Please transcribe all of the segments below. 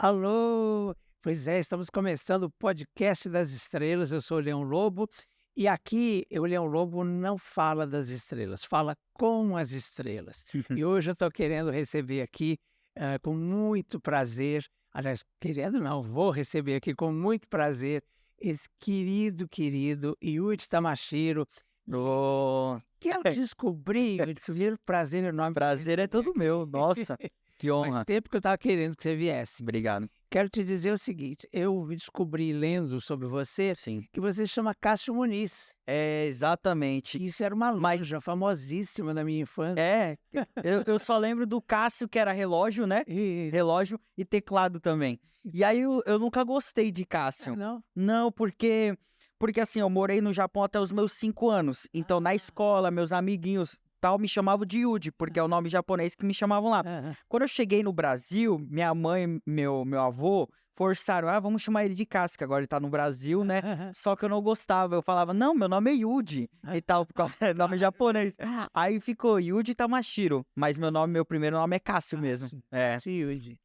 Alô! Pois é, estamos começando o podcast das estrelas. Eu sou o Leão Lobo e aqui o Leão Lobo não fala das estrelas, fala com as estrelas. E hoje eu estou querendo receber aqui com muito prazer, aliás, querendo não, vou receber aqui com muito prazer esse querido Yudi Tamashiro, Oh, que eu descobri, o primeiro prazer enorme de prazer é receber todo meu. aqui. Nossa, que Faz honra. tempo que eu estava querendo que você viesse. Obrigado. Quero te dizer o seguinte, eu descobri lendo sobre você Sim. que você chama Cássio Muniz. É, exatamente. Isso era uma Mas loja famosíssima na minha infância. é, eu só lembro do Cássio, que era relógio, né? Isso. Relógio e teclado também. E aí eu nunca gostei de Ah, Cássio. não? Não, porque assim, eu morei no Japão até os meus 5 anos. Então, na Ah. escola, meus amiguinhos tal me chamavam de Yuji, porque é o nome japonês que me chamavam lá. Aham. Quando eu cheguei no Brasil, minha mãe e meu avô forçaram, vamos chamar ele de Cássio, que agora ele tá no Brasil, né? Aham. Só que eu não gostava, eu falava, não, meu nome é Yuji e tal, por causa do nome japonês. Aí ficou Yuji Tamashiro, mas meu primeiro nome é Cássio mesmo. Cássio, É, Cássio Yudi.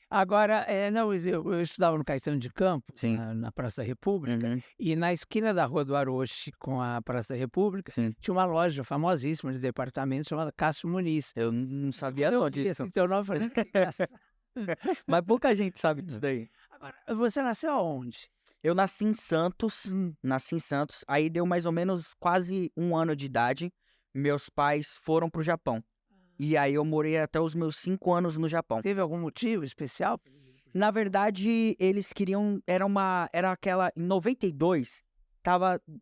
Agora, não, eu estudava no Caetano de Campos, sim. na Praça da República, Uhum, e na esquina da Rua do Aroche com a Praça da República, sim. tinha uma loja famosíssima de departamentos chamada Cássio Muniz. Eu não sabia Eu não vi disso. assim teu nome, falei, que engraçado. Mas pouca gente sabe disso daí. Agora, você nasceu aonde? Eu nasci em Santos, aí deu mais ou menos quase 1 ano de idade, meus pais foram pro Japão. E aí eu morei até os meus 5 anos no Japão. Teve algum motivo especial? Na verdade, eles queriam, era aquela, em 92,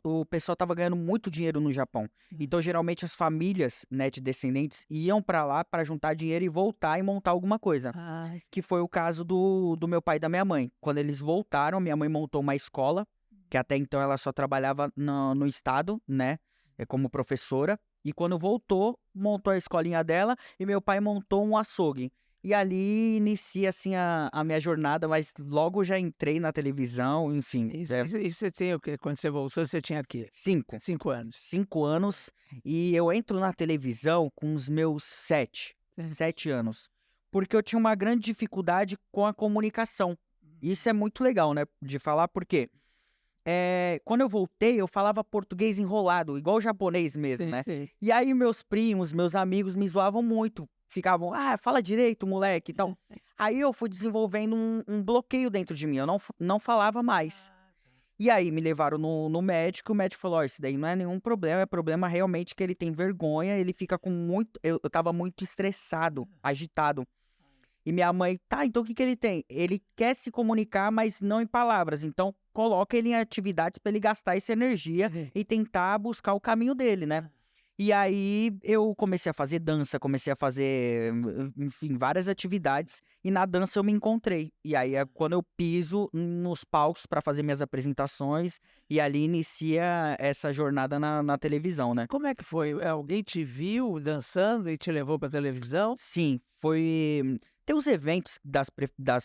o pessoal tava ganhando muito dinheiro no Japão. Então, geralmente, as famílias, né, de descendentes iam pra lá pra juntar dinheiro e voltar e montar alguma coisa. Ah, Que foi o caso do meu pai e da minha mãe. Quando eles voltaram, minha mãe montou uma escola, que até então ela só trabalhava no estado, né, como professora. E quando voltou, montou a escolinha dela e meu pai montou um açougue. E ali inicia, assim, a minha jornada, mas logo já entrei na televisão, enfim. isso você tinha o quê? Quando você voltou, você tinha aqui 5. 5 anos. 5 anos. E eu entro na televisão com os meus 7 anos. Porque eu tinha uma grande dificuldade com a comunicação. Isso é muito legal, né, de falar, porque quando eu voltei, eu falava português enrolado, igual o japonês mesmo, Sim, né? sim. E aí meus primos, meus amigos me zoavam muito. Ficavam, fala direito, moleque, e tal. Aí eu fui desenvolvendo um bloqueio dentro de mim, eu não falava mais. E aí me levaram no médico, o médico falou, isso daí não é nenhum problema, é problema realmente que ele tem vergonha, ele fica com muito... Eu tava muito estressado, agitado. E minha mãe, tá, então o que ele tem? Ele quer se comunicar, mas não em palavras. Então, coloca ele em atividades para ele gastar essa energia e tentar buscar o caminho dele, né? E aí eu comecei a fazer dança, comecei a fazer, enfim, várias atividades. E na dança eu me encontrei. E aí é quando eu piso nos palcos para fazer minhas apresentações. E ali inicia essa jornada na televisão, né? Como é que foi? Alguém te viu dançando e te levou para televisão? Sim, foi. Tem os eventos das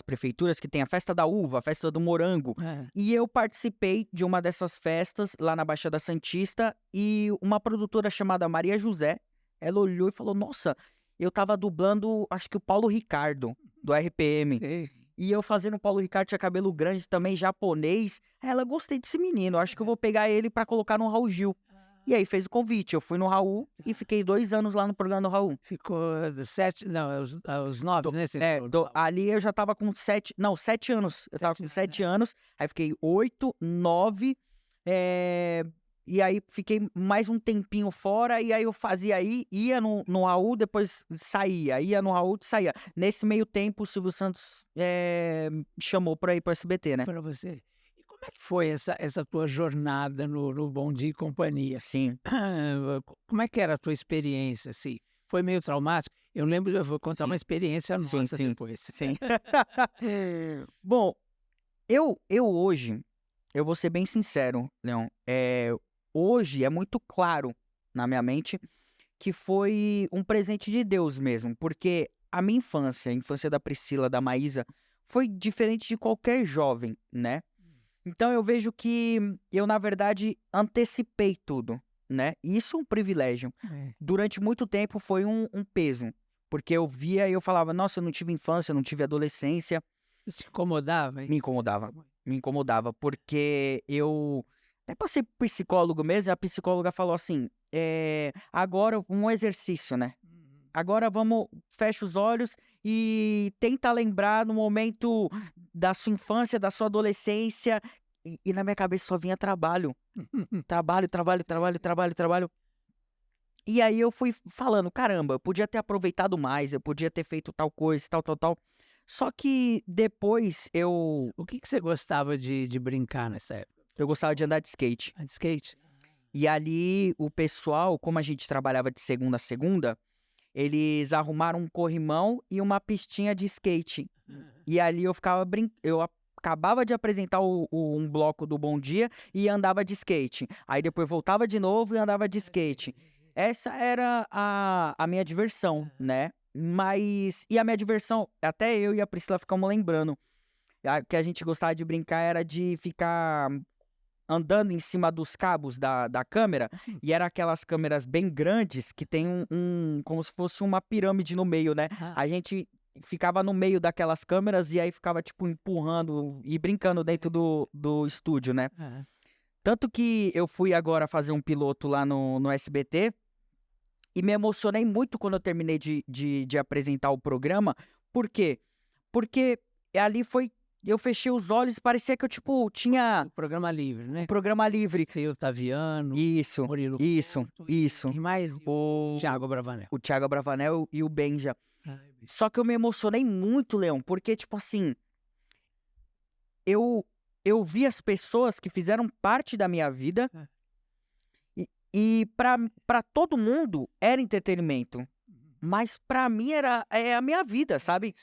prefeituras que tem a festa da uva, a festa do morango. É. E eu participei de uma dessas festas lá na Baixada Santista e uma produtora chamada Maria José, ela olhou e falou: Nossa, eu tava dublando, acho que o Paulo Ricardo, do RPM. Sei. E eu fazendo o Paulo Ricardo, tinha cabelo grande também, japonês. Aí ela, gostei desse menino, acho que eu vou pegar ele pra colocar no Raul Gil. E aí fez o convite, eu fui no Raul e fiquei 2 anos lá no programa do Raul. Ficou dos 7, não, aos 9, né? Você entrou. Ali eu já tava com 7 anos. Eu tava com 7 anos, aí fiquei 8, 9, e aí fiquei mais um tempinho fora, e aí eu fazia ia no Raul, depois saía, ia no Raul, saía. Nesse meio tempo, o Silvio Santos chamou pra ir pro SBT, né? Para você. E como é que foi essa tua jornada no Bom Dia e Companhia? Sim, Como é que era a tua experiência, assim? Foi meio traumático? Eu lembro, eu vou contar sim. uma experiência Sim, nossa sim, depois. sim. Bom, eu hoje, eu vou ser bem sincero, Leão, hoje é muito claro na minha mente que foi um presente de Deus mesmo, porque a minha infância, a infância da Priscila, da Maísa, foi diferente de qualquer jovem, né? Então eu vejo que eu, na verdade, antecipei tudo, né? E isso é um privilégio. É. Durante muito tempo foi um peso, porque eu via e eu falava, nossa, eu não tive infância, eu não tive adolescência. Isso te incomodava, hein? Me incomodava, porque eu até passei pro psicólogo mesmo, e a psicóloga falou assim, agora um exercício, né? Agora fecha os olhos e tenta lembrar no momento da sua infância, da sua adolescência, e na minha cabeça só vinha trabalho. Trabalho, trabalho, trabalho, trabalho, trabalho. E aí eu fui falando, caramba, eu podia ter aproveitado mais, eu podia ter feito tal coisa, tal, tal, tal. Só que depois O que você gostava de brincar nessa época? eu gostava de andar de skate. De skate? E ali o pessoal, como a gente trabalhava de segunda a segunda, eles arrumaram um corrimão e uma pistinha de skate. E ali eu ficava eu acabava de apresentar um bloco do Bom Dia e andava de skate. Aí depois voltava de novo e andava de skate. Essa era a minha diversão, né? Mas, e a minha diversão, até eu e a Priscila ficamos lembrando, que a gente gostava de brincar era de ficar andando em cima dos cabos da câmera, e era aquelas câmeras bem grandes que tem como se fosse uma pirâmide no meio, né? A gente ficava no meio daquelas câmeras e aí ficava, tipo, empurrando e brincando dentro do estúdio, né? Tanto que eu fui agora fazer um piloto lá no SBT e me emocionei muito quando eu terminei de apresentar o programa. Por quê? Porque ali eu fechei os olhos e parecia que eu, tipo, tinha... O programa livre, né? Programa livre. Seu Otaviano, Isso, Murilo isso, Couto, isso. E mais O Thiago Bravanel. O Thiago Bravanel e o Benja. Só que eu me emocionei muito, Leão, porque, tipo assim, eu vi as pessoas que fizeram parte da minha vida e pra todo mundo era entretenimento. Mas pra mim é a minha vida, sabe?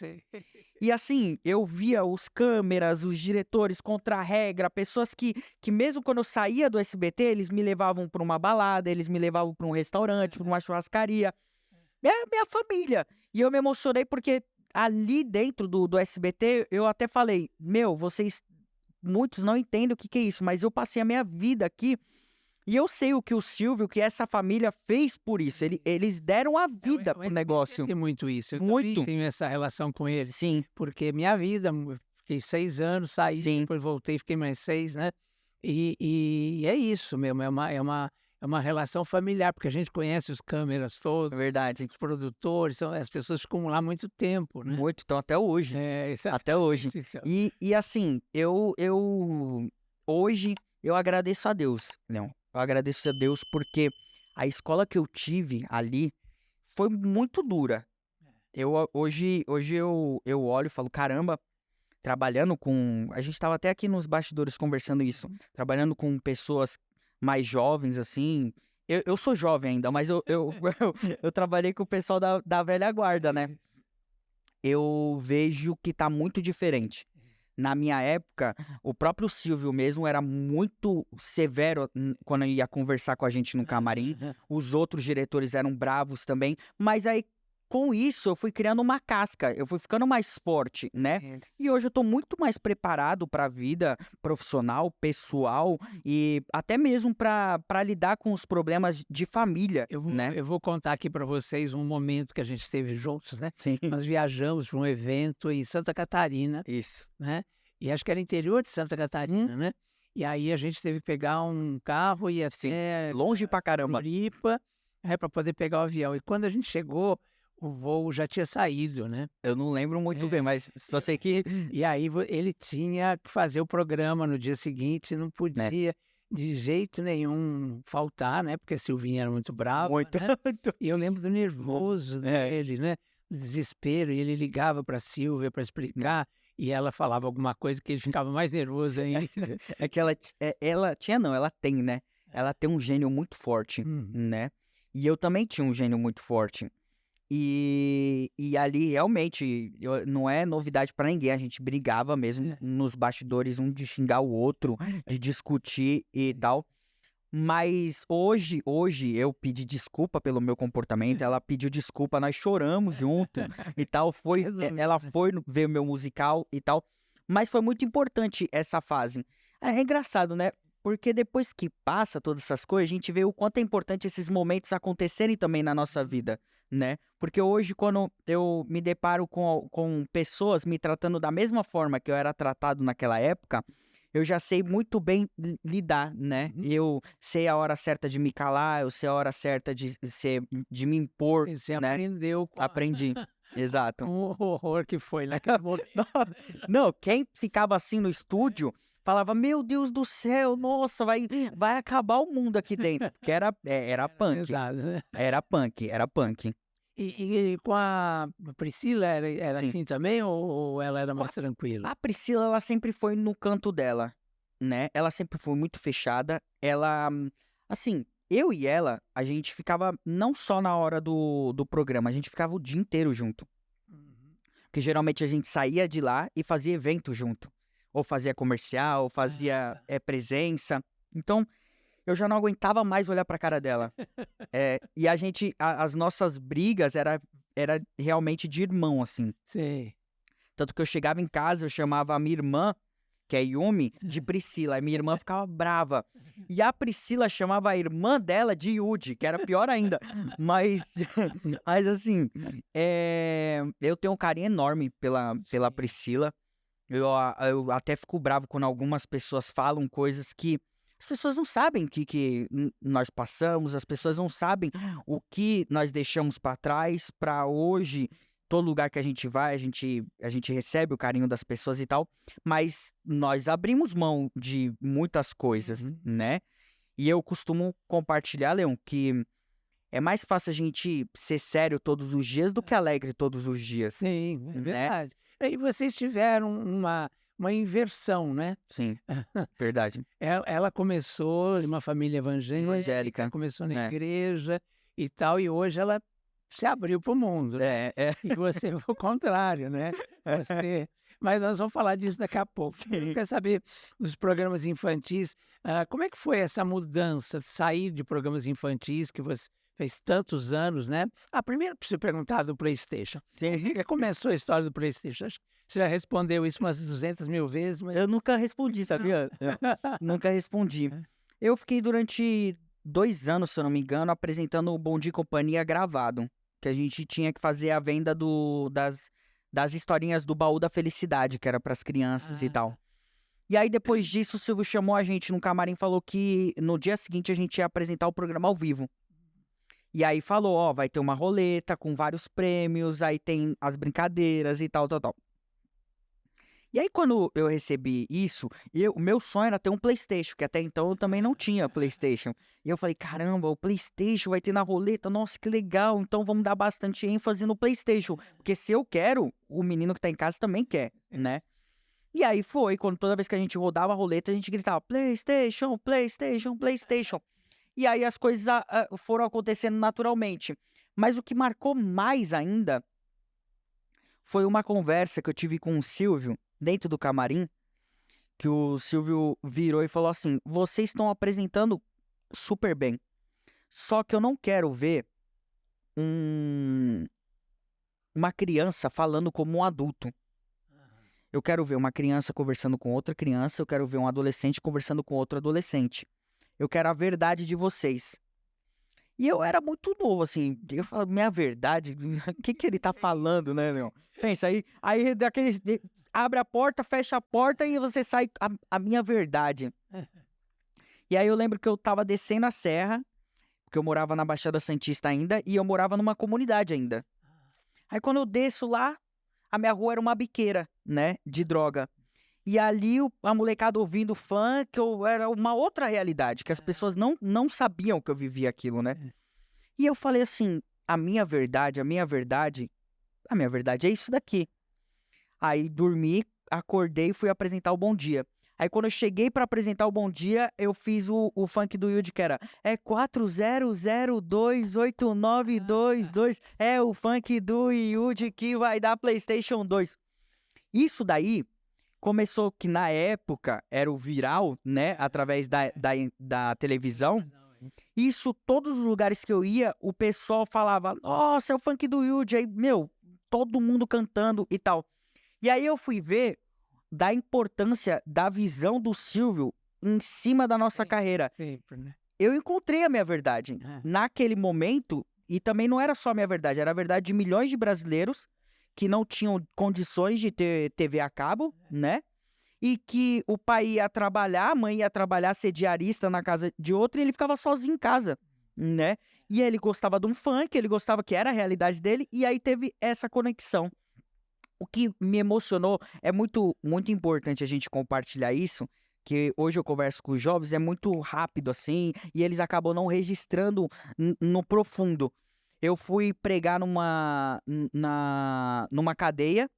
E assim, eu via os câmeras, os diretores contra a regra, pessoas que mesmo quando eu saía do SBT, eles me levavam pra uma balada, eles me levavam pra um restaurante, pra uma churrascaria. É a minha família. E eu me emocionei porque ali dentro do SBT, eu até falei, muitos não entendem o que é isso, mas eu passei a minha vida aqui e eu sei o que o Silvio, que essa família fez por isso. Eles deram a vida pro negócio. Tem muito isso. Eu Muito. também tenho essa relação com eles. Sim. Porque minha vida, fiquei 6 anos, saí, depois voltei, fiquei mais 6, né? E é isso mesmo, é uma relação familiar, porque a gente conhece os câmeras todos, Verdade. os produtores, as pessoas ficam lá há muito tempo, né? Muito, então até hoje. Até hoje. Então. E assim, hoje eu agradeço a Deus, Leão. Eu agradeço a Deus porque a escola que eu tive ali foi muito dura. Hoje eu olho e falo, caramba, trabalhando com... A gente estava até aqui nos bastidores conversando isso. Trabalhando com pessoas mais jovens, assim... Eu sou jovem ainda, mas eu trabalhei com o pessoal da velha guarda, né? Eu vejo que tá muito diferente. Na minha época, o próprio Silvio mesmo era muito severo quando ia conversar com a gente no camarim. Os outros diretores eram bravos também. Mas aí, com isso, eu fui criando uma casca. Eu fui ficando mais forte, né? E hoje eu tô muito mais preparado pra vida profissional, pessoal e até mesmo pra lidar com os problemas de família, né? Eu vou contar aqui pra vocês um momento que a gente esteve juntos, né? Sim. Nós viajamos para um evento em Santa Catarina. Isso. Né? E acho que era interior de Santa Catarina, né? E aí a gente teve que pegar um carro e ir até longe pra caramba. Floripa, para poder pegar o avião. E quando a gente chegou, o voo já tinha saído, né? Eu não lembro muito bem, mas só sei que... E aí ele tinha que fazer o programa no dia seguinte, não podia de jeito nenhum faltar, né? Porque a Silvinha era muito brava, Muito. né? E eu lembro do nervoso dele, né? Do desespero, e ele ligava para a Silvia para explicar, e ela falava alguma coisa que ele ficava mais nervoso ainda. É que ela tem, né? Ela tem um gênio muito forte, né? E eu também tinha um gênio muito forte. E ali, realmente, não é novidade pra ninguém. A gente brigava mesmo nos bastidores, um de xingar o outro, de discutir e tal. Mas hoje eu pedi desculpa pelo meu comportamento, ela pediu desculpa, nós choramos junto e tal. Ela foi ver o meu musical e tal. Mas foi muito importante essa fase. É engraçado, né? Porque depois que passa todas essas coisas, a gente vê o quanto é importante esses momentos acontecerem também na nossa vida, né? Porque hoje, quando eu me deparo com pessoas me tratando da mesma forma que eu era tratado naquela época, eu já sei muito bem lidar, né? Uhum. Eu sei a hora certa de me calar, eu sei a hora certa de me impor, Você né? aprendeu com Aprendi. Exato. o horror que foi naquele momento, Não, né? não, quem ficava assim no estúdio falava: Meu Deus do céu, nossa, vai acabar o mundo aqui dentro. Porque era Era punk. pesado, né? Era punk, era punk. E com a Priscila era Sim. assim também ou ela era Com mais tranquila? A Priscila, ela sempre foi no canto dela, né? Ela sempre foi muito fechada. Ela, assim, eu e ela, a gente ficava não só na hora do programa, a gente ficava o dia inteiro junto. Uhum. Porque geralmente a gente saía de lá e fazia evento junto. Ou fazia comercial, ou Ah, fazia tá. presença. Então, eu já não aguentava mais olhar pra cara dela. E a gente, as nossas brigas era realmente de irmão, assim. Sei. Tanto que eu chegava em casa, eu chamava a minha irmã, que é Yumi, de Priscila. Aí minha irmã ficava brava. E a Priscila chamava a irmã dela de Yudi, que era pior ainda. Mas, mas assim, eu tenho um carinho enorme pela Sim. Priscila. Eu até fico bravo quando algumas pessoas falam coisas que as pessoas não sabem que nós passamos, as pessoas não sabem o que nós deixamos para trás para hoje. Todo lugar que a gente vai, a gente recebe o carinho das pessoas e tal, mas nós abrimos mão de muitas coisas, Uhum. né? E eu costumo compartilhar, Leon, que é mais fácil a gente ser sério todos os dias do que alegre todos os dias, Sim, é né? verdade. E vocês tiveram uma inversão, né? Sim, verdade. Ela começou em uma família evangélica, Evangélica. começou na É. igreja e tal, e hoje ela se abriu para o mundo, né? É. E você foi o contrário, né? Você mas nós vamos falar disso daqui a pouco. Eu Sim. quero saber, dos programas infantis, como é que foi essa mudança, sair de programas infantis que você fez tantos anos, né? Primeiro preciso perguntar do PlayStation. Como Sim. é que começou a história do PlayStation? Acho que você já respondeu isso umas 200.000 vezes, mas Eu nunca respondi, não. sabia? Nunca respondi. Eu fiquei durante 2 anos, se eu não me engano, apresentando o Bom Dia e Companhia gravado. Que a gente tinha que fazer a venda das historinhas do Baú da Felicidade, que era para as crianças e Ah, tal. tá. E aí, depois disso, o Silvio chamou a gente no camarim e falou que no dia seguinte a gente ia apresentar o programa ao vivo. E aí falou, ó, vai ter uma roleta com vários prêmios, aí tem as brincadeiras e tal, tal, tal. E aí, quando eu recebi isso, o meu sonho era ter um PlayStation, que até então eu também não tinha PlayStation. E eu falei, caramba, o PlayStation vai ter na roleta, nossa, que legal, então vamos dar bastante ênfase no PlayStation. Porque se eu quero, o menino que tá em casa também quer, né? E aí foi, quando toda vez que a gente rodava a roleta, a gente gritava, PlayStation, PlayStation, PlayStation. E aí as coisas foram acontecendo naturalmente. Mas o que marcou mais ainda foi uma conversa que eu tive com o Silvio, dentro do camarim, que o Silvio virou e falou assim: vocês estão apresentando super bem. Só que eu não quero ver um- uma criança falando como um adulto. Eu quero ver uma criança conversando com outra criança, eu quero ver um adolescente conversando com outro adolescente. Eu quero a verdade de vocês. E eu era muito novo, assim. Eu falo, minha verdade? O que ele tá falando, né, meu? Pensa aí daqueles. Abre a porta, fecha a porta e você sai a minha verdade. E aí eu lembro que eu tava descendo a serra, porque eu morava na Baixada Santista ainda, e eu morava numa comunidade ainda. Aí quando eu desço lá, a minha rua era uma biqueira, né, de droga. E ali a molecada ouvindo funk, era uma outra realidade, que as pessoas não sabiam que eu vivia aquilo, né? E eu falei assim, a minha verdade, a minha verdade, a minha verdade é isso daqui. Aí dormi, acordei e fui apresentar o Bom Dia. Aí quando eu cheguei pra apresentar o Bom Dia, eu fiz o funk do Yudi, que era 40028922. É o funk do Yudi que vai dar PlayStation 2. Isso daí começou que na época era o viral, né? Através da televisão. Isso, todos os lugares que eu ia, o pessoal falava, nossa, é o funk do Yudi. Aí, meu, todo mundo cantando e tal. E aí eu fui ver da importância da visão do Silvio em cima da nossa Sim. carreira. Sempre, né? Eu encontrei a minha verdade. É. Naquele momento, e também não era só a minha verdade, era a verdade de milhões de brasileiros que não tinham condições de ter TV a cabo, né? E que o pai ia trabalhar, a mãe ia trabalhar, ser diarista na casa de outro, e ele ficava sozinho em casa, né? E ele gostava de um funk, ele gostava que era a realidade dele, e aí teve essa conexão. O que me emocionou, é muito, muito importante a gente compartilhar isso, que hoje eu converso com os jovens, é muito rápido assim, e eles acabam não registrando no profundo. Eu fui pregar numa cadeia,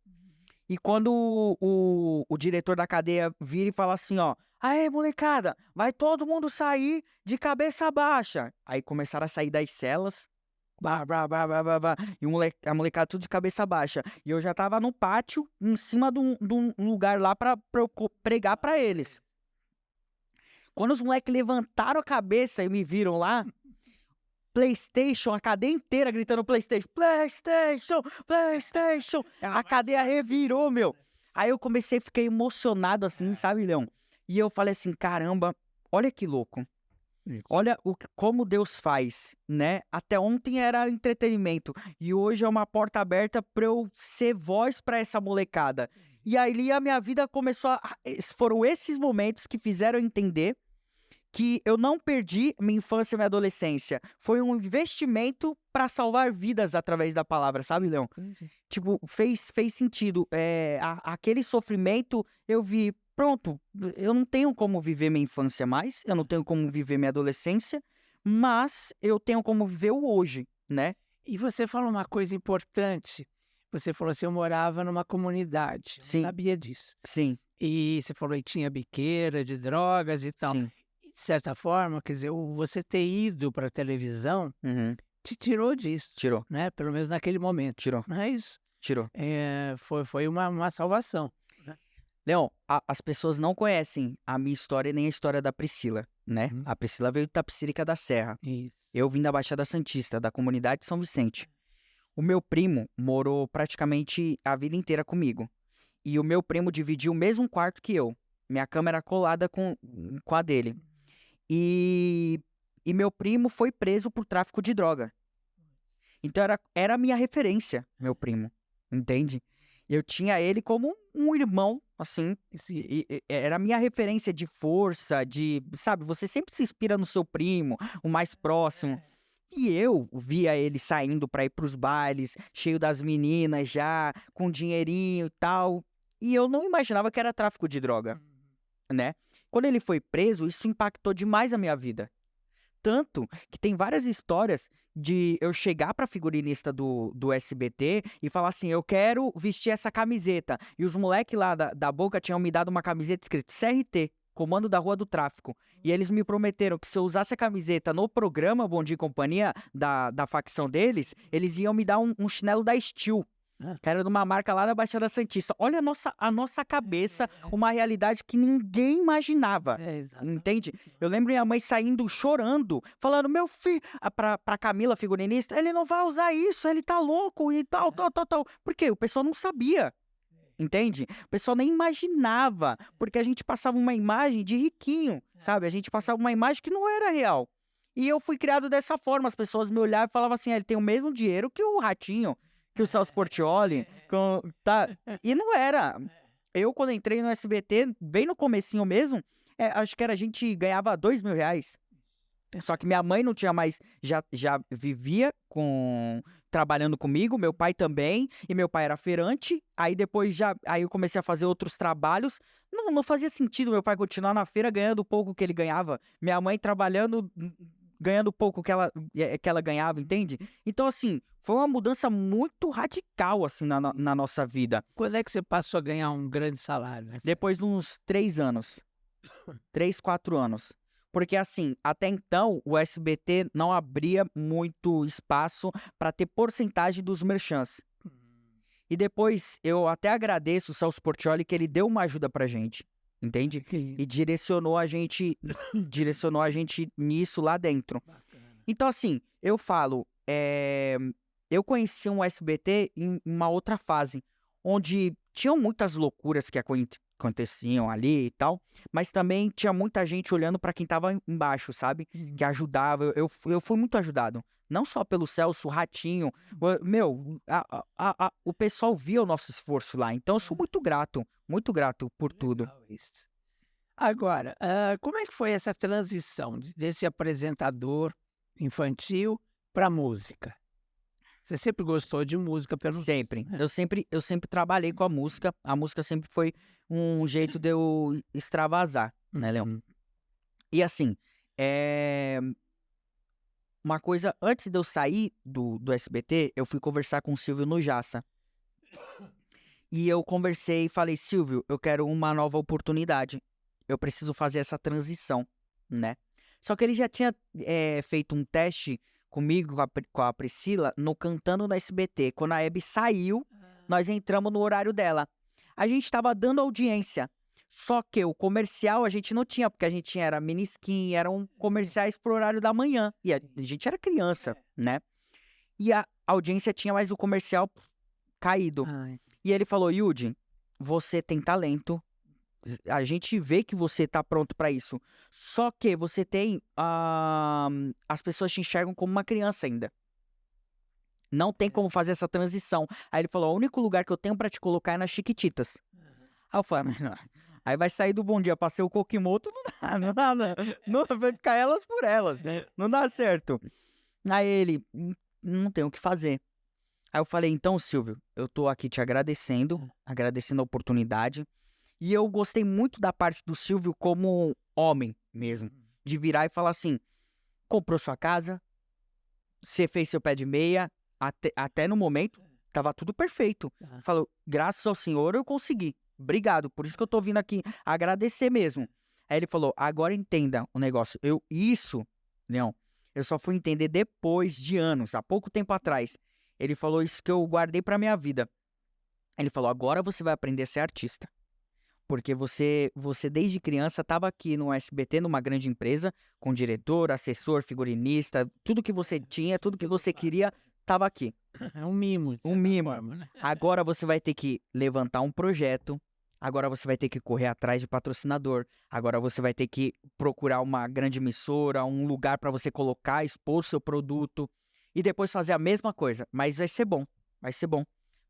e quando o diretor da cadeia vira e fala assim, ó, aê, molecada, vai todo mundo sair de cabeça baixa. Aí começaram a sair das celas, blá, blá, blá, blá, blá, blá, e a molecada tudo de cabeça baixa. E eu já tava no pátio, em cima de um lugar lá pra eu pregar pra eles. Quando os moleques levantaram a cabeça e me viram lá, PlayStation, a cadeia inteira gritando PlayStation, PlayStation, PlayStation. A cadeia revirou, meu. Aí eu comecei a ficar emocionado assim, sabe, Leão? E eu falei assim, caramba, olha que louco. Isso. Olha como Deus faz, né? Até ontem era entretenimento e hoje é uma porta aberta para eu ser voz para essa molecada. E aí a minha vida começou foram esses momentos que fizeram eu entender que eu não perdi minha infância e minha adolescência. Foi um investimento para salvar vidas através da palavra, sabe, Leão? Entendi. Tipo, fez sentido. Aquele sofrimento, eu vi, pronto, eu não tenho como viver minha infância mais, eu não tenho como viver minha adolescência, mas eu tenho como viver o hoje, né? E você falou uma coisa importante. Você falou assim, eu morava numa comunidade. Eu Sim. não sabia disso. Sim, E você falou que tinha biqueira de drogas e tal. sim. E, de certa forma, quer dizer, você ter ido para a televisão Uhum. te tirou disso, Tirou, né? Pelo menos naquele momento. tirou, Não é isso? tirou. Foi uma salvação. Leão, as pessoas não conhecem a minha história nem a história da Priscila, né? Uhum. A Priscila veio de Itapecerica da Serra. Isso. Eu vim da Baixada Santista, da comunidade de São Vicente. O meu primo morou praticamente a vida inteira comigo. E o meu primo dividiu o mesmo quarto que eu. Minha cama era colada com a dele. E meu primo foi preso por tráfico de droga. Então era a minha referência, meu primo. Entende? Eu tinha ele como um irmão, assim. Era a minha referência de força, sabe, você sempre se inspira no seu primo, o mais próximo. E eu via ele saindo pra ir pros bailes, cheio das meninas já, com dinheirinho e tal. E eu não imaginava que era tráfico de droga, né? Quando ele foi preso, isso impactou demais a minha vida. Tanto que tem várias histórias de eu chegar pra figurinista do SBT e falar assim, eu quero vestir essa camiseta. E os moleques lá da Boca tinham me dado uma camiseta escrita CRT, Comando da Rua do Tráfico. E eles me prometeram que se eu usasse a camiseta no programa Bom Dia e Companhia, da facção deles, eles iam me dar um chinelo da Steel, que era de uma marca lá da Baixada Santista. Olha a nossa cabeça, uma realidade que ninguém imaginava. Exatamente. Entende? Eu lembro minha mãe saindo chorando, falando, meu filho, pra Camila, figurinista, ele não vai usar isso, ele tá louco e tal. Por quê? O pessoal não sabia. Entende? O pessoal nem imaginava, porque a gente passava uma imagem de riquinho, sabe? A gente passava uma imagem que não era real. E eu fui criado dessa forma, as pessoas me olhavam e falavam assim, ele tem o mesmo dinheiro que o Ratinho, que o Celso Portiolli, tá? E não era. Eu, quando entrei no SBT, bem no comecinho mesmo, acho que a gente ganhava R$2.000. Só que minha mãe não tinha mais, já vivia trabalhando comigo, meu pai também, e meu pai era feirante, aí depois aí eu comecei a fazer outros trabalhos, não fazia sentido meu pai continuar na feira ganhando o pouco que ele ganhava, minha mãe trabalhando, ganhando o pouco que ela ganhava, entende? Então, assim, foi uma mudança muito radical, assim, na nossa vida. Quando é que você passou a ganhar um grande salário, né? Depois de uns 3 anos, 3, 4 anos. Porque, assim, até então, o SBT não abria muito espaço para ter porcentagem dos merchants. E depois, eu até agradeço o Celso Portiolli que ele deu uma ajuda pra gente, entende? E direcionou a gente nisso lá dentro. Então, assim, eu falo, eu conheci um SBT em uma outra fase, onde tinham muitas loucuras que aconteciam ali e tal, mas também tinha muita gente olhando pra quem tava embaixo, sabe? Que ajudava. Eu fui muito ajudado. Não só pelo Celso, o Ratinho. Meu, o pessoal via o nosso esforço lá. Então eu sou muito grato por tudo. Legal isso. Agora, como é que foi essa transição desse apresentador infantil para música? Você sempre gostou de música, pelo... Sempre. Eu sempre trabalhei com a música. A música sempre foi um jeito de eu extravasar, né, Leão? Uhum. E assim, uma coisa, antes de eu sair do SBT, eu fui conversar com o Silvio no Jassa. E eu conversei e falei, Silvio, eu quero uma nova oportunidade. Eu preciso fazer essa transição, né? Só que ele já tinha feito um teste comigo, com a Priscila, no Cantando no SBT. Quando a Hebe saiu, nós entramos no horário dela. A gente tava dando audiência. Só que o comercial a gente não tinha, porque a gente era mini skin, eram comerciais pro horário da manhã. E a gente era criança, né? E a audiência tinha mais o comercial caído. Ai. E ele falou, Yudi, você tem talento. A gente vê que você tá pronto pra isso. Só que você tem... as pessoas te enxergam como uma criança ainda. Não tem como fazer essa transição. Aí ele falou, o único lugar que eu tenho pra te colocar é nas Chiquititas. Aí eu falei, mas não. Aí vai sair do Bom Dia pra ser o Kokimoto, não dá, não vai ficar elas por elas, né? Não dá certo. Aí ele, não tem o que fazer. Aí eu falei, então, Silvio, eu tô aqui te agradecendo a oportunidade. E eu gostei muito da parte do Silvio como homem mesmo. De virar e falar assim, comprou sua casa, você fez seu pé de meia, até no momento, tava tudo perfeito. Falou, graças ao senhor eu consegui. Obrigado, por isso que eu tô vindo aqui agradecer mesmo. Aí ele falou, agora entenda o negócio. Leão, eu só fui entender depois de anos, há pouco tempo atrás. Ele falou isso que eu guardei pra minha vida. Ele falou, agora você vai aprender a ser artista. Porque você desde criança estava aqui no SBT, numa grande empresa, com diretor, assessor, figurinista, tudo que você tinha, tudo que você queria, estava aqui. É um mimo, de Um certa mimo. forma, né? Agora você vai ter que levantar um projeto, agora você vai ter que correr atrás de patrocinador, agora você vai ter que procurar uma grande emissora, um lugar para você colocar, expor seu produto, e depois fazer a mesma coisa. Mas vai ser bom,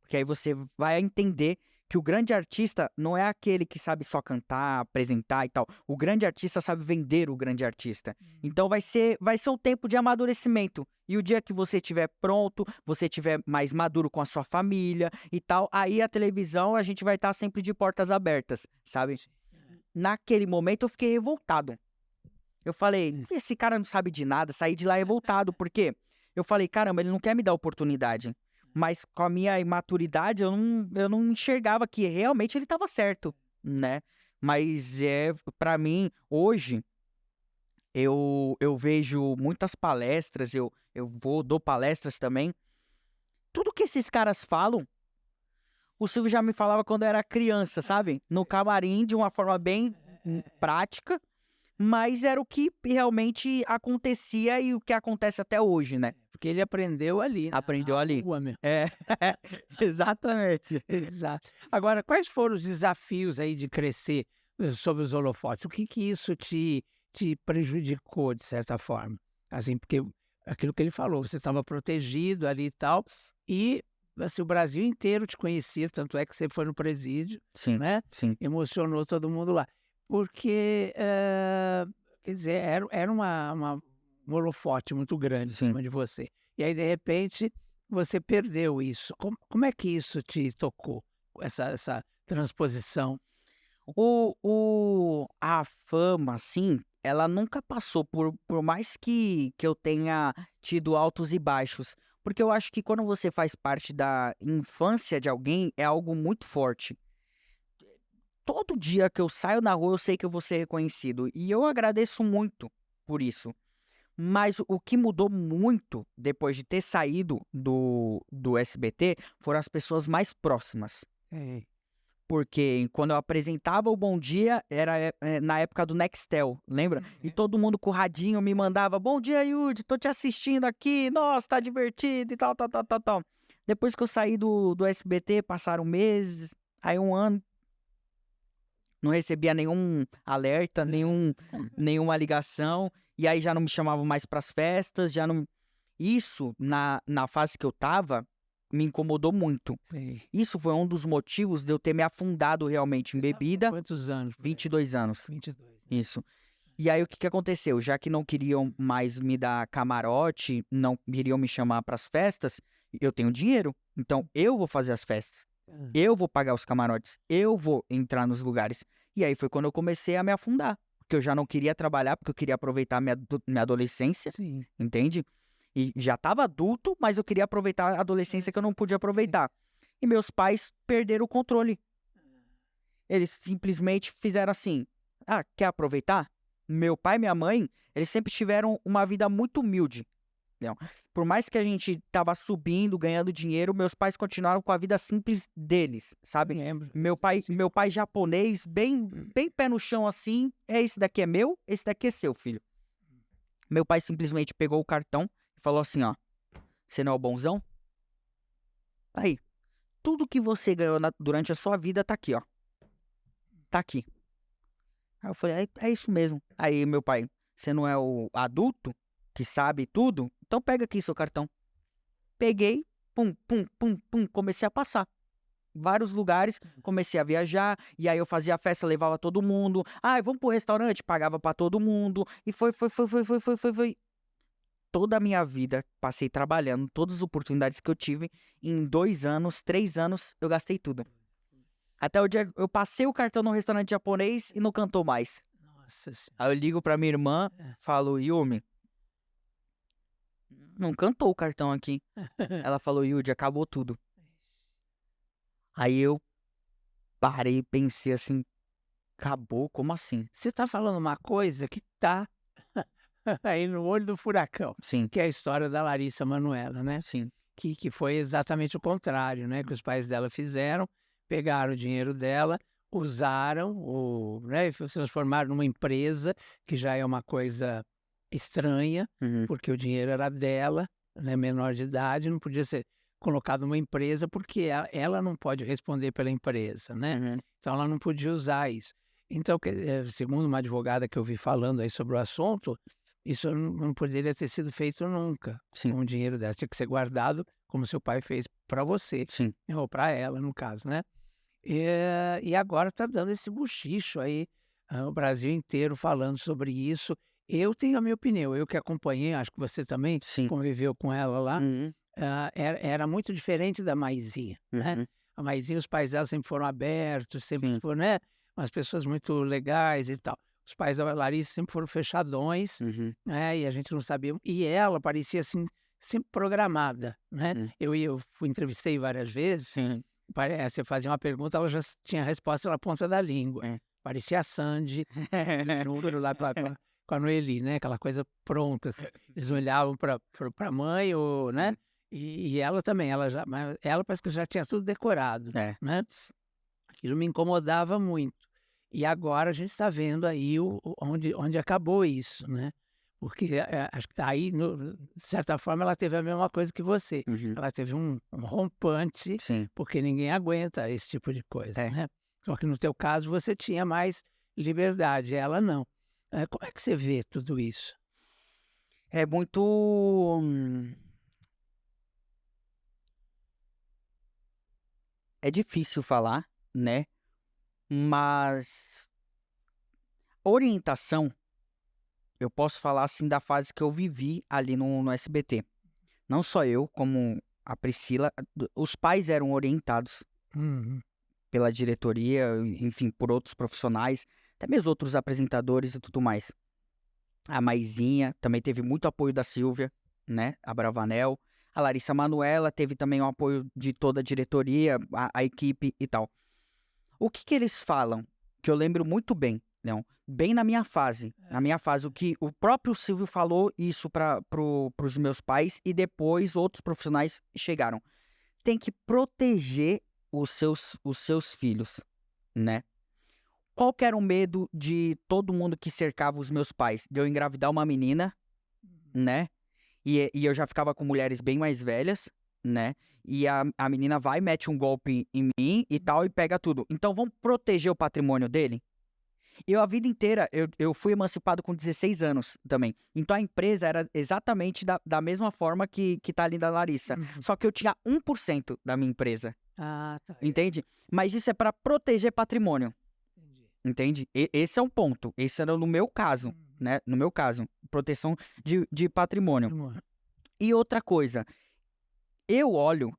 porque aí você vai entender que o grande artista não é aquele que sabe só cantar, apresentar e tal. O grande artista sabe vender o grande artista. Então vai ser um tempo de amadurecimento. E o dia que você estiver pronto, você estiver mais maduro com a sua família e tal, aí a televisão a gente vai estar sempre de portas abertas, sabe? Naquele momento eu fiquei revoltado. Eu falei, esse cara não sabe de nada, saí de lá revoltado, porque eu falei, caramba, ele não quer me dar oportunidade. Mas com a minha imaturidade, eu não enxergava que realmente ele estava certo, né? Mas para mim, hoje, eu vejo muitas palestras, eu dou palestras também. Tudo que esses caras falam, o Silvio já me falava quando eu era criança, sabe? No camarim, de uma forma bem prática, mas era o que realmente acontecia e o que acontece até hoje, né? Porque ele aprendeu ali. Aprendeu ali. Rua mesmo. Exatamente. Exato. Agora, quais foram os desafios aí de crescer sob os holofotes? O que isso te prejudicou, de certa forma? Assim, porque aquilo que ele falou, você estava protegido ali e tal, e assim, o Brasil inteiro te conhecia, tanto é que você foi no presídio, Sim, né? sim. Emocionou todo mundo lá. Porque, quer dizer, era um holofote muito grande em Sim. cima de você. E aí, de repente, você perdeu isso. Como é que isso te tocou, essa transposição? A fama, assim, ela nunca passou, por mais que eu tenha tido altos e baixos. Porque eu acho que quando você faz parte da infância de alguém, é algo muito forte. Todo dia que eu saio na rua, eu sei que eu vou ser reconhecido. E eu agradeço muito por isso. Mas o que mudou muito depois de ter saído do SBT foram as pessoas mais próximas. Porque quando eu apresentava o Bom Dia, era na época do Nextel, lembra? E todo mundo com o radinho me mandava, bom dia, Yudi, tô te assistindo aqui, nossa, tá divertido e tal. Depois que eu saí do SBT, passaram meses, Aí um ano, não recebia nenhum alerta, nenhuma ligação, e aí já não me chamavam mais pras festas, já não... Isso, na fase que eu tava, me incomodou muito. Sim. Isso foi um dos motivos de eu ter me afundado realmente em bebida. Quantos anos? 22 anos. 22. Né? Isso. E aí, o que aconteceu? Já que não queriam mais me dar camarote, não queriam me chamar pras festas, eu tenho dinheiro. Então, eu vou fazer as festas. Eu vou pagar os camarotes. Eu vou entrar nos lugares. E aí foi quando eu comecei a me afundar. Porque eu já não queria trabalhar, porque eu queria aproveitar minha adolescência. Sim. Entende? E já estava adulto, mas eu queria aproveitar a adolescência que eu não podia aproveitar. E meus pais perderam o controle. Eles simplesmente fizeram assim: ah, quer aproveitar? Meu pai e minha mãe, eles sempre tiveram uma vida muito humilde. Não. Por mais que a gente tava subindo, ganhando dinheiro, meus pais continuaram com a vida simples deles, sabe? Lembro. Meu pai japonês, bem pé no chão assim, esse daqui é meu, esse daqui é seu, filho. Meu pai simplesmente pegou o cartão e falou assim, ó, você não é o bonzão? Aí, tudo que você ganhou durante a sua vida tá aqui, ó. Tá aqui. Aí eu falei, é isso mesmo. Aí meu pai, você não é o adulto que sabe tudo? Então pega aqui seu cartão. Peguei, pum, pum, pum, pum, comecei a passar. Vários lugares, comecei a viajar, e aí eu fazia festa, levava todo mundo. Ah, vamos pro restaurante, pagava pra todo mundo. E foi. Toda a minha vida, passei trabalhando, todas as oportunidades que eu tive, em 2 anos, 3 anos, eu gastei tudo. Até o dia eu passei o cartão no restaurante japonês e não cantou mais. Nossa Senhora. Aí eu ligo pra minha irmã, falo, Yumi, não cantou o cartão aqui. Ela falou, Yudi, acabou tudo. Aí eu parei e pensei assim, acabou? Como assim? Você tá falando uma coisa que tá aí no olho do furacão, Sim, que é a história da Larissa Manoela, né? sim. Que foi exatamente o contrário, né? Que os pais dela fizeram, pegaram o dinheiro dela, usaram, né? E se transformaram numa empresa, que já é uma coisa estranha, Uhum. porque o dinheiro era dela, né? Menor de idade, não podia ser colocado numa empresa, porque ela não pode responder pela empresa, né? Uhum. Então ela não podia usar isso. Então, segundo uma advogada que eu vi falando aí sobre o assunto, isso não poderia ter sido feito nunca Sim, com o dinheiro dela. Tinha que ser guardado como seu pai fez para você, sim. ou para ela, no caso, né? E agora está dando esse bochicho aí, o Brasil inteiro falando sobre isso. Eu tenho a minha opinião, eu que acompanhei, acho que você também Sim. conviveu com ela lá, Uhum. era muito diferente da Maisinha, né? Uhum. A Maisinha, os pais dela sempre foram abertos, sempre Sim. foram, né? Umas pessoas muito legais e tal. Os pais da Larissa sempre foram fechadões, Uhum. né? E a gente não sabia. E ela parecia assim, sempre programada, né? Uhum. Eu entrevistei várias vezes. Sim. Você fazia uma pergunta, ela já tinha a resposta na ponta da língua. É. Parecia a Sandy, junto lá com a Noeli, né? Aquela coisa pronta. Assim. Eles olhavam para a mãe, ou, né? E ela também, ela parece que já tinha tudo decorado, É. né? Aquilo me incomodava muito. E agora a gente está vendo aí onde acabou isso, né? Porque acho que aí, de certa forma, ela teve a mesma coisa que você. Uhum. Ela teve um rompante, Sim. porque ninguém aguenta esse tipo de coisa, É. né? Só que no teu caso você tinha mais liberdade, ela não. Como é que você vê tudo isso? É muito... É difícil falar, né? Mas orientação, eu posso falar assim da fase que eu vivi ali no SBT. Não só eu, como a Priscila, os pais eram orientados Uhum. pela diretoria, enfim, por outros profissionais, até mesmo outros apresentadores e tudo mais. A Maisinha também teve muito apoio da Silvia, né? A Bravanel. A Larissa Manoela teve também o apoio de toda a diretoria, a equipe e tal. O que eles falam, que eu lembro muito bem, Leão, bem na minha fase, o que o próprio Silvio falou isso para os meus pais e depois outros profissionais chegaram. Tem que proteger os seus filhos, né? Qual que era o medo de todo mundo que cercava os meus pais? De eu engravidar uma menina, né? E eu já ficava com mulheres bem mais velhas, né? E a menina vai, mete um golpe em mim e tal, e pega tudo. Então, vamos proteger o patrimônio dele? Eu, a vida inteira, eu fui emancipado com 16 anos também. Então, a empresa era exatamente da mesma forma que tá ali da Larissa. Uhum. Só que eu tinha 1% da minha empresa, Ah, tá. entende? Mas isso é para proteger patrimônio, Entendi. entende? Esse é um ponto. Esse era no meu caso, né? No meu caso, proteção de patrimônio. Uhum. E outra coisa, eu olho,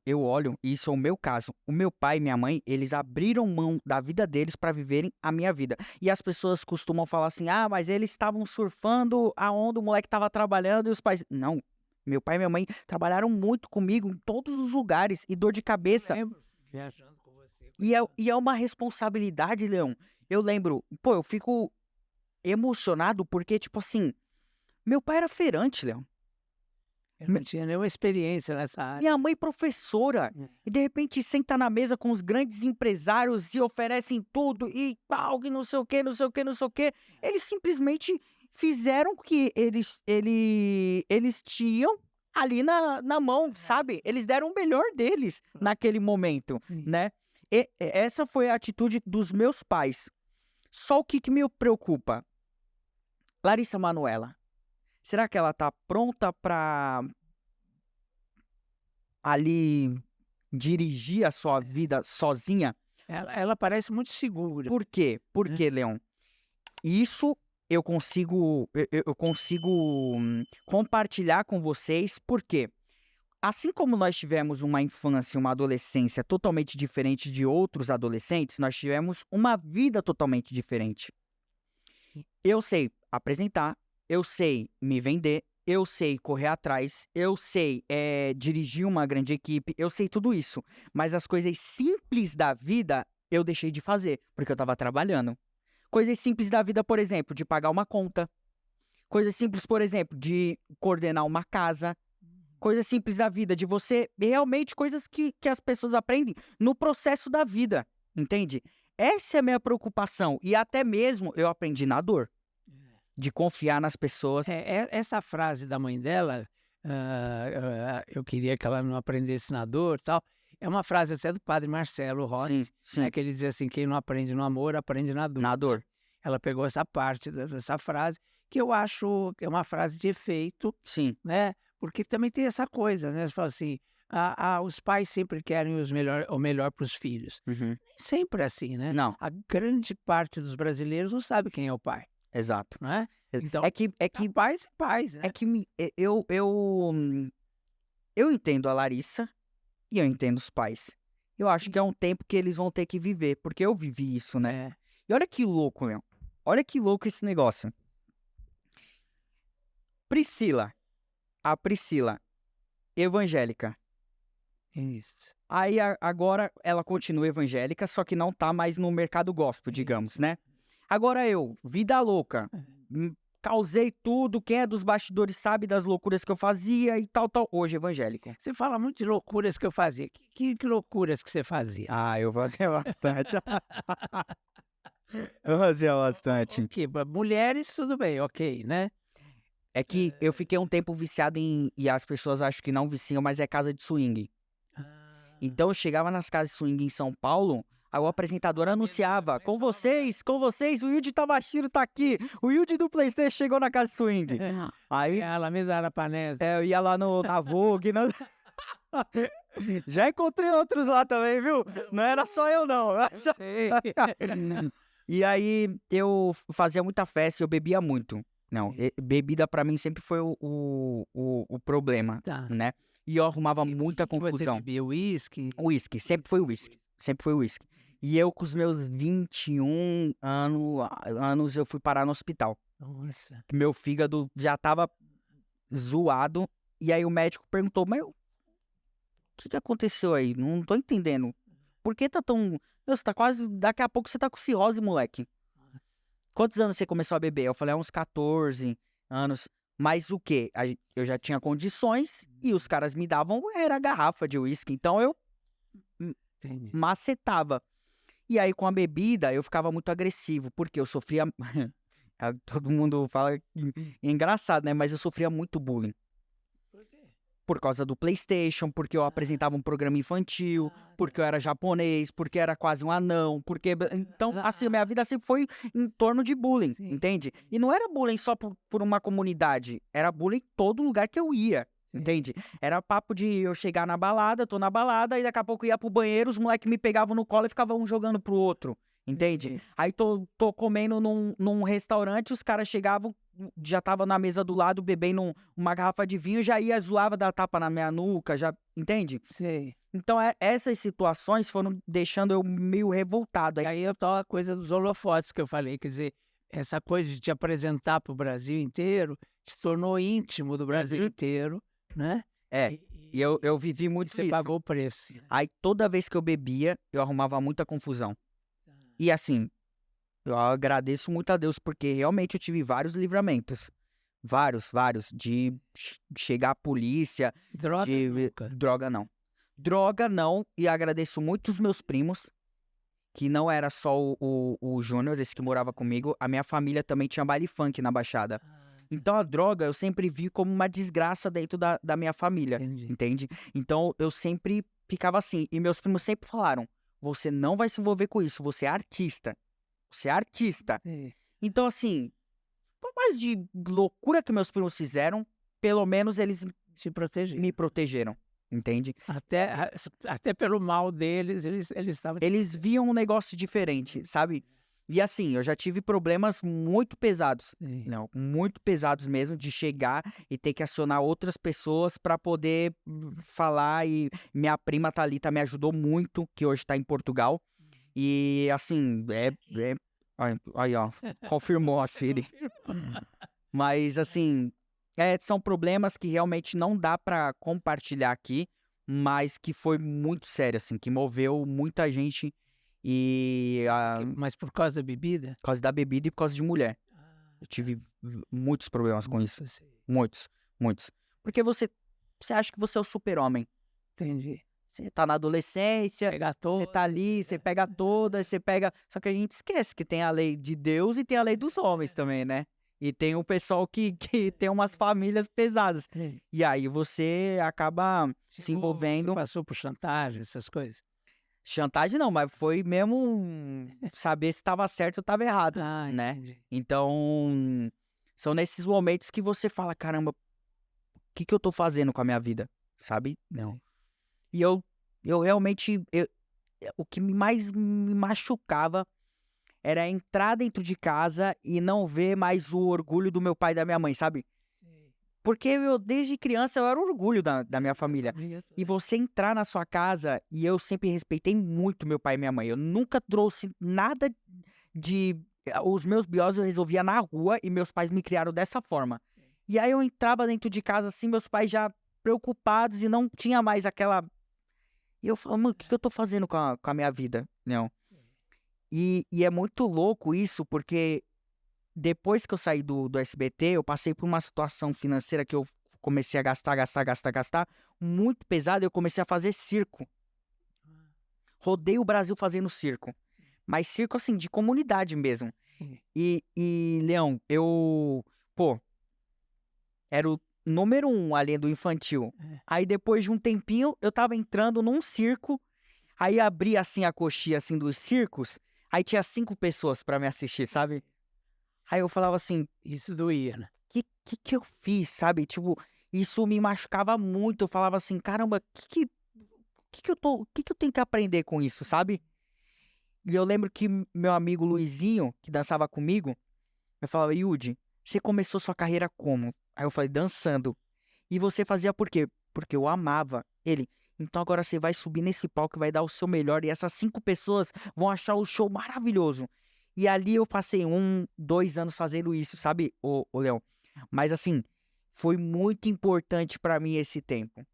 isso é o meu caso. O meu pai e minha mãe, eles abriram mão da vida deles para viverem a minha vida. E as pessoas costumam falar assim: ah, mas eles estavam surfando a onda, o moleque estava trabalhando e os pais. Não. Meu pai e minha mãe trabalharam muito comigo em todos os lugares e dor de cabeça. Lembro, viajando com você. E é uma responsabilidade, Leão. Eu lembro, pô, eu fico emocionado porque, tipo assim, meu pai era feirante, Leão. Eu não tinha nenhuma experiência nessa área. Minha mãe professora. É. E de repente senta na mesa com os grandes empresários e oferecem tudo e pau, que não sei o que, não sei o que, não sei o que. Eles simplesmente fizeram o que eles tinham ali na mão, sabe? Eles deram o melhor deles naquele momento, Sim. né? Essa foi a atitude dos meus pais. Só o que me preocupa? Larissa Manoela, será que ela tá pronta pra ali dirigir a sua vida sozinha? Ela parece muito segura. Por quê? Por né? quê, Leão? Isso eu consigo compartilhar com vocês, porque assim como nós tivemos uma infância e uma adolescência totalmente diferente de outros adolescentes, nós tivemos uma vida totalmente diferente. Eu sei apresentar, eu sei me vender, eu sei correr atrás, eu sei dirigir uma grande equipe, eu sei tudo isso. Mas as coisas simples da vida eu deixei de fazer, porque eu estava trabalhando. Coisas simples da vida, por exemplo, de pagar uma conta. Coisas simples, por exemplo, de coordenar uma casa. Coisas simples da vida, de você realmente coisas que as pessoas aprendem no processo da vida, entende? Essa é a minha preocupação. E até mesmo eu aprendi na dor. De confiar nas pessoas. Essa frase da mãe dela, eu queria que ela não aprendesse na dor e tal, é uma frase até do padre Marcelo Rossi, Sim, né, que ele dizia assim, quem não aprende no amor, aprende na dor. na dor. Ela pegou essa parte dessa frase, que eu acho que é uma frase de efeito, Sim, né? Porque também tem essa coisa, né? Você fala assim, os pais sempre querem o melhor para os filhos. uhum. Nem sempre é assim, né? Não, A grande parte dos brasileiros não sabe quem é o pai, exato. não é? Então, É que pais é pais, né? eu entendo a Larissa e eu entendo os pais. Eu acho que é um tempo que eles vão ter que viver, porque eu vivi isso, né? É, E olha que louco, meu. Olha que louco esse negócio. A Priscila, evangélica. isso. Aí agora ela continua evangélica, só que não tá mais no mercado gospel, digamos, Isso. né? Agora eu, vida louca, É. causei tudo, quem é dos bastidores sabe das loucuras que eu fazia e tal, hoje evangélico. Você fala muito de loucuras que eu fazia. Que loucuras que você fazia? Ah, eu fazia bastante. Eu fazia bastante. Que mulheres, tudo bem, ok, né? É que eu fiquei um tempo viciado e as pessoas acham que não viciam, mas é casa de swing. Então eu chegava nas casas de swing em São Paulo, aí o apresentador anunciava, com vocês, o Wilde Tabashiro tá aqui, o Wilde do PlayStation chegou na casa de swing. Aí Ela me dá na panela. eu ia lá na Vogue, já encontrei outros lá também, viu? Não era só eu não. Sei. E aí eu fazia muita festa e eu bebia muito. Não, bebida pra mim sempre foi o problema, Tá. né? E eu arrumava muita Que você confusão. bebia uísque? Whisky, sempre foi whisky. Sempre foi whisky. E eu, com os meus 21 anos, eu fui parar no hospital. Nossa. Meu fígado já tava zoado. E aí o médico perguntou, mas o que aconteceu aí? Não tô entendendo. Por que tá tão... Meu, você tá quase... Daqui a pouco você tá com cirrose, moleque. Quantos anos você começou a beber? Eu falei, uns 14 anos. Mas o quê? Eu já tinha condições e os caras me davam, era garrafa de uísque. Então eu Entendi. macetava. E aí com a bebida eu ficava muito agressivo, porque eu sofria... Todo mundo fala que é engraçado, né? Mas eu sofria muito bullying. Por quê? por causa do PlayStation, porque eu apresentava um programa infantil, porque eu era japonês, porque era quase um anão, porque... Então, assim, minha vida sempre foi em torno de bullying, Sim. entende? E não era bullying só por uma comunidade, era bullying em todo lugar que eu ia. Entende? Era papo de eu chegar na balada, tô na balada, e daqui a pouco eu ia pro banheiro, os moleques me pegavam no colo e ficavam um jogando pro outro. Entende? Aí tô comendo num restaurante, os caras chegavam, já tava na mesa do lado, bebendo uma garrafa de vinho, já ia zoava, dar tapa na minha nuca, já... Entende? Sei. Então, essas situações foram deixando eu meio revoltado. E aí eu tô a coisa dos holofotes que eu falei, quer dizer, essa coisa de te apresentar para o Brasil inteiro te tornou íntimo do Brasil inteiro, né? E eu vivi muito Você isso. pagou o preço. Aí toda vez que eu bebia, eu arrumava muita confusão. E assim, eu agradeço muito a Deus, porque realmente eu tive vários livramentos. Vários, de chegar a polícia, Drogas nunca. Droga não. Droga não, e agradeço muito os meus primos, que não era só o Júnior, esse que morava comigo, a minha família também tinha baile funk na Baixada. Então a droga eu sempre vi como uma desgraça dentro da minha família, Entendi. entende? Então eu sempre ficava assim, e meus primos sempre falaram, você não vai se envolver com isso, você é artista. Você é artista. Sim. Então assim, por mais de loucura que meus primos fizeram, pelo menos eles Te proteger. me protegeram, entende? Até pelo mal deles, eles estavam... Eles viam um negócio diferente, sabe? E assim, eu já tive problemas muito pesados, Sim. não, muito pesados mesmo, de chegar e ter que acionar outras pessoas para poder falar. E minha prima Thalita me ajudou muito, que hoje tá em Portugal. E assim, aí ó, confirmou a Siri. Mas assim, são problemas que realmente não dá para compartilhar aqui, mas que foi muito sério, assim, que moveu muita gente. E Mas por causa da bebida? por causa da bebida e por causa de mulher. Eu tive muitos problemas com isso. Muitos. Porque você acha que você é o super-homem. Entendi. Você tá na adolescência, Pegar você todo. tá ali, você pega todas, você pega... Só que a gente esquece que tem a lei de Deus e tem a lei dos homens também, né? E tem o pessoal que tem umas famílias pesadas. Sim. E aí você acaba se envolvendo... Você passou por chantagem, essas coisas? Chantagem não, mas foi mesmo saber se estava certo ou estava errado, né? Entendi. Então, são nesses momentos que você fala, caramba, o que eu tô fazendo com a minha vida, sabe? Não. E eu realmente, o que mais me machucava era entrar dentro de casa e não ver mais o orgulho do meu pai e da minha mãe, sabe? Porque desde criança, eu era o orgulho da minha família. E você entrar na sua casa, e eu sempre respeitei muito meu pai e minha mãe. Eu nunca trouxe nada de... Os meus BOs eu resolvia na rua e meus pais me criaram dessa forma. E aí eu entrava dentro de casa assim, meus pais já preocupados e não tinha mais aquela... E eu falava, mano, o que eu tô fazendo com a minha vida? Não. E é muito louco isso, porque... Depois que eu saí do SBT, eu passei por uma situação financeira que eu comecei a gastar muito pesado, e eu comecei a fazer circo. Rodei o Brasil fazendo circo. Mas circo, assim, de comunidade mesmo. E Leão, era o número 1 ali do infantil. Aí depois de um tempinho, eu tava entrando num circo, aí abri assim a coxinha assim dos circos, aí tinha 5 pessoas pra me assistir, sabe? Aí eu falava assim, Isso doía, né? que eu fiz, sabe? Tipo, isso me machucava muito. Eu falava assim, caramba, que eu tenho que aprender com isso, sabe? E eu lembro que meu amigo Luizinho, que dançava comigo, eu falava, Yudi, você começou sua carreira como? Aí eu falei, dançando. E você fazia por quê? Porque eu amava ele. Então agora você vai subir nesse palco e vai dar o seu melhor, e essas 5 pessoas vão achar o show maravilhoso. E ali eu passei 2 anos fazendo isso, sabe, ô Leão? Mas assim, foi muito importante pra mim esse tempo.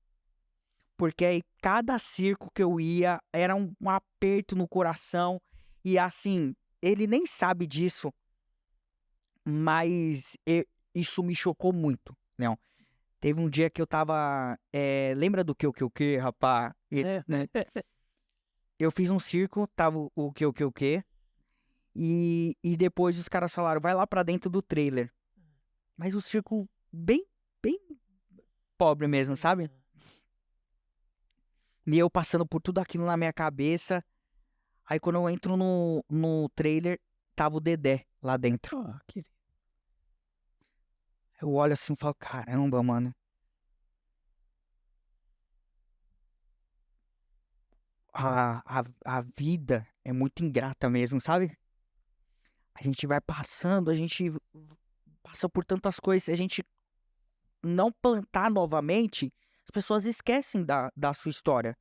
Porque aí cada circo que eu ia era um aperto no coração. E assim, ele nem sabe disso, mas isso me chocou muito, Leão. Teve um dia que eu tava... lembra do que, rapaz? Né? Eu fiz um circo, tava o que. E depois os caras falaram, vai lá pra dentro do trailer. Mas o circo bem pobre mesmo, sabe? E eu passando por tudo aquilo na minha cabeça. Aí quando eu entro no trailer, tava o Dedé lá dentro. Oh, querido. Eu olho assim e falo, caramba, mano. A vida é muito ingrata mesmo, sabe? A gente vai passando, a gente passa por tantas coisas. Se a gente não plantar novamente, as pessoas esquecem da sua história.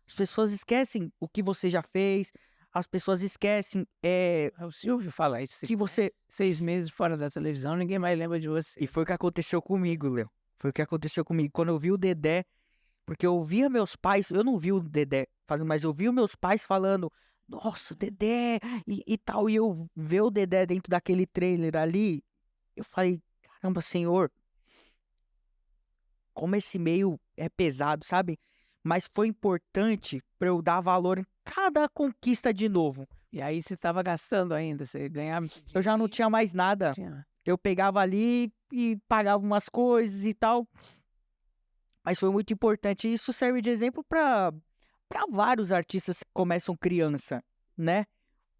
As pessoas esquecem o que você já fez. As pessoas esquecem O Silvio fala isso. que você... 6 meses fora da televisão, ninguém mais lembra de você. E foi o que aconteceu comigo, Léo. Foi o que aconteceu comigo. Quando eu vi o Dedé, porque eu via meus pais, eu não vi o Dedé fazendo, mas eu vi os meus pais falando, nossa, Dedé, e tal. E eu ver o Dedé dentro daquele trailer ali, eu falei, caramba, Senhor, como esse meio é pesado, sabe? Mas foi importante para eu dar valor em cada conquista de novo. E aí você estava gastando ainda, você ganhava... Eu já não tinha mais nada. Eu pegava ali e pagava umas coisas e tal. Mas foi muito importante. E isso serve de exemplo para vários artistas que começam criança, né?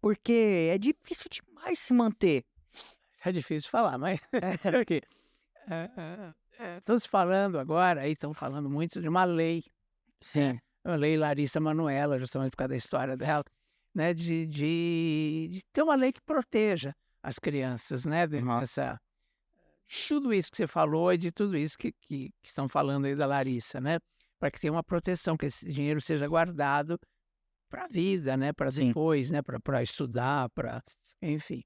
Porque é difícil demais se manter. É difícil de falar, mas aqui. Estamos falando agora, aí estão falando muito de uma lei. Sim. A lei Larissa Manoela, justamente por causa da história dela, né? De ter uma lei que proteja as crianças, né? Dessa, tudo isso que você falou e de tudo isso que estão falando aí da Larissa, né? Para que tenha uma proteção, que esse dinheiro seja guardado para a vida, né? Para depois, né? Para estudar, para... Enfim.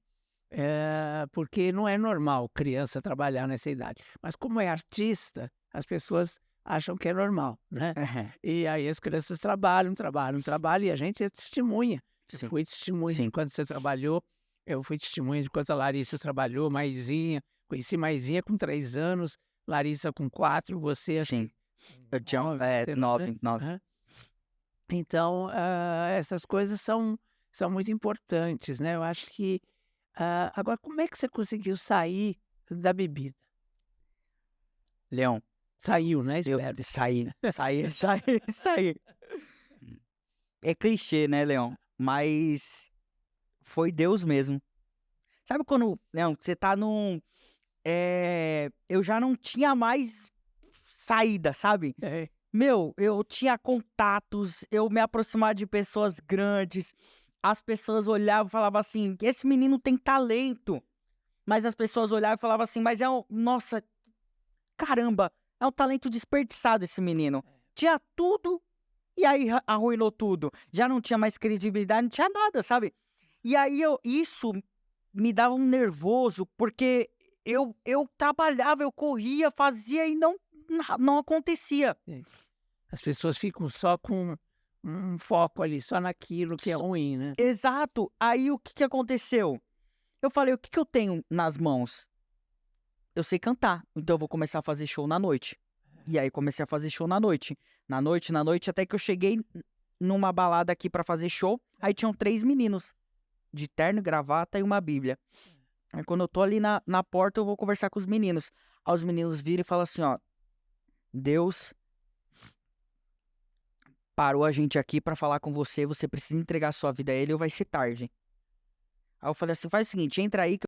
Porque não é normal criança trabalhar nessa idade. Mas como é artista, as pessoas acham que é normal, né? E aí as crianças trabalham, e a gente é testemunha. Eu fui testemunha de quando você trabalhou, eu fui testemunha de quando a Larissa trabalhou, Maisinha. Conheci Maisinha com 3 anos, Larissa com 4, você... Sim. Eu tinha 9. Então, essas coisas são muito importantes, né? Eu acho que... agora, como é que você conseguiu sair da bebida? Leão. Saiu, né? Eu Espero. saí. É clichê, né, Leão? Mas foi Deus mesmo. Sabe quando, Leão, você tá num... eu já não tinha mais saída, sabe? Meu, eu tinha contatos, eu me aproximava de pessoas grandes, as pessoas olhavam e falavam assim, esse menino tem talento. Mas as pessoas olhavam e falavam assim, mas nossa, caramba, é um talento desperdiçado esse menino. Tinha tudo e aí arruinou tudo. Já não tinha mais credibilidade, não tinha nada, sabe? E aí isso me dava um nervoso, porque eu trabalhava, eu corria, fazia e não acontecia. As pessoas ficam só com um foco ali, só naquilo que é ruim, né? Exato. Aí o que aconteceu? Eu falei, o que eu tenho nas mãos? Eu sei cantar, então eu vou começar a fazer show na noite. E aí comecei a fazer show na noite. Na noite, até que eu cheguei numa balada aqui pra fazer show. Aí tinham 3 meninos, de terno, gravata e uma bíblia. Aí quando eu tô ali na porta, eu vou conversar com os meninos. Aí os meninos viram e falam assim, ó, Deus parou a gente aqui pra falar com você, você precisa entregar sua vida a ele ou vai ser tarde. Aí eu falei assim, faz o seguinte, entra aí que